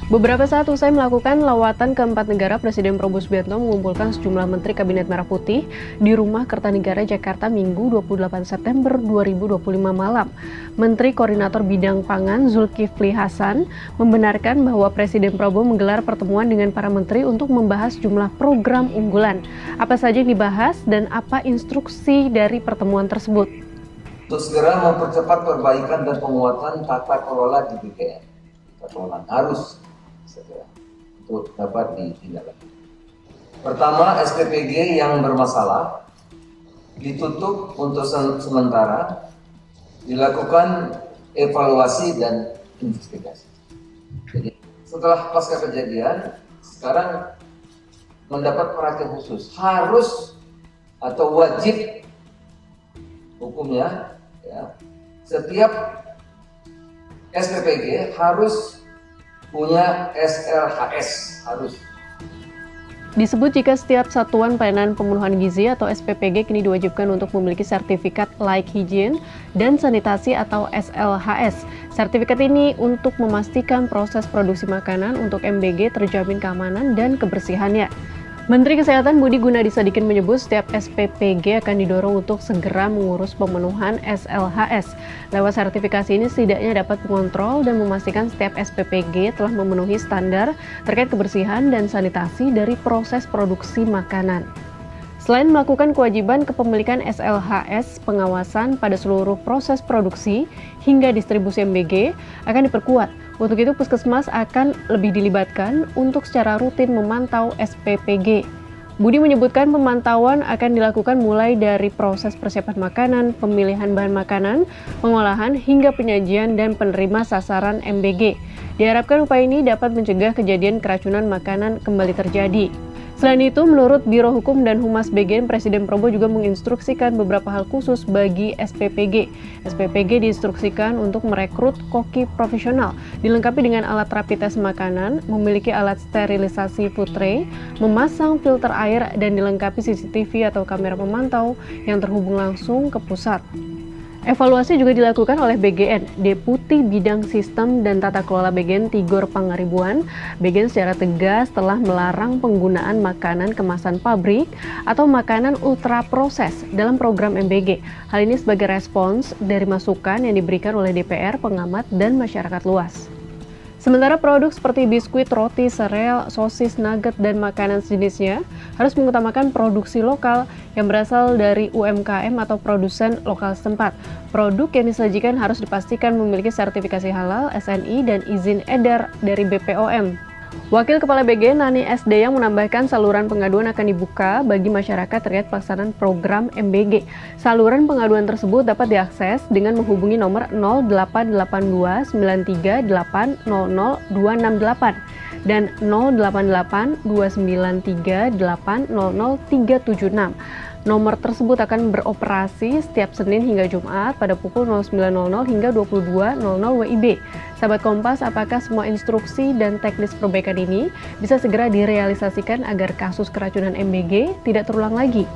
Beberapa saat usai melakukan lawatan ke 4 negara, Presiden Prabowo Subianto mengumpulkan sejumlah Menteri Kabinet Merah Putih di Rumah Kertanegara Jakarta Minggu 28 September 2025 malam. Menteri Koordinator Bidang Pangan Zulkifli Hasan membenarkan bahwa Presiden Prabowo menggelar pertemuan dengan para menteri untuk membahas jumlah program unggulan. Apa saja yang dibahas dan apa instruksi dari pertemuan tersebut? Untuk segera mempercepat perbaikan dan penguatan tata kelola di BKN. Tata kelola harus segera untuk dapat ditindaklanjuti. Pertama, SPPG yang bermasalah ditutup untuk sementara, dilakukan evaluasi dan investigasi. Jadi setelah pasca kejadian, sekarang mendapat perhatian khusus, harus atau wajib hukumnya, ya, setiap SPPG harus punya SLHS, harus. Disebut jika setiap satuan pelayanan pemenuhan gizi atau SPPG kini diwajibkan untuk memiliki sertifikat layak higien dan sanitasi atau SLHS. Sertifikat ini untuk memastikan proses produksi makanan untuk MBG terjamin keamanan dan kebersihannya. Menteri Kesehatan Budi Gunadisadikin menyebut setiap SPPG akan didorong untuk segera mengurus pemenuhan SLHS. Lewat sertifikasi ini setidaknya dapat mengontrol dan memastikan setiap SPPG telah memenuhi standar terkait kebersihan dan sanitasi dari proses produksi makanan. Selain melakukan kewajiban kepemilikan SLHS, pengawasan pada seluruh proses produksi hingga distribusi MBG akan diperkuat. Untuk itu, Puskesmas akan lebih dilibatkan untuk secara rutin memantau SPPG. Budi menyebutkan pemantauan akan dilakukan mulai dari proses persiapan makanan, pemilihan bahan makanan, pengolahan, hingga penyajian dan penerima sasaran MBG. Diharapkan upaya ini dapat mencegah kejadian keracunan makanan kembali terjadi. Selain itu, menurut Biro Hukum dan Humas BGN, Presiden Prabowo juga menginstruksikan beberapa hal khusus bagi SPPG. SPPG diinstruksikan untuk merekrut koki profesional, dilengkapi dengan alat rapid test makanan, memiliki alat sterilisasi food tray, memasang filter air, dan dilengkapi CCTV atau kamera pemantau yang terhubung langsung ke pusat. Evaluasi juga dilakukan oleh BGN, Deputi Bidang Sistem dan Tata Kelola BGN Tigor Pangaribuan. BGN secara tegas telah melarang penggunaan makanan kemasan pabrik atau makanan ultra proses dalam program MBG. Hal ini sebagai respons dari masukan yang diberikan oleh DPR, pengamat, dan masyarakat luas. Sementara produk seperti biskuit, roti, sereal, sosis, nugget, dan makanan sejenisnya harus mengutamakan produksi lokal yang berasal dari UMKM atau produsen lokal setempat. Produk yang disajikan harus dipastikan memiliki sertifikasi halal, SNI, dan izin edar dari BPOM. Wakil Kepala BGN Nani SD yang menambahkan saluran pengaduan akan dibuka bagi masyarakat terkait pelaksanaan program MBG. Saluran pengaduan tersebut dapat diakses dengan menghubungi nomor 0882 93 800 268 dan 088 293 800 376. Nomor tersebut akan beroperasi setiap Senin hingga Jumat pada pukul 09.00 hingga 22.00 WIB. Sahabat Kompas, apakah semua instruksi dan teknis perbaikan ini bisa segera direalisasikan agar kasus keracunan MBG tidak terulang lagi?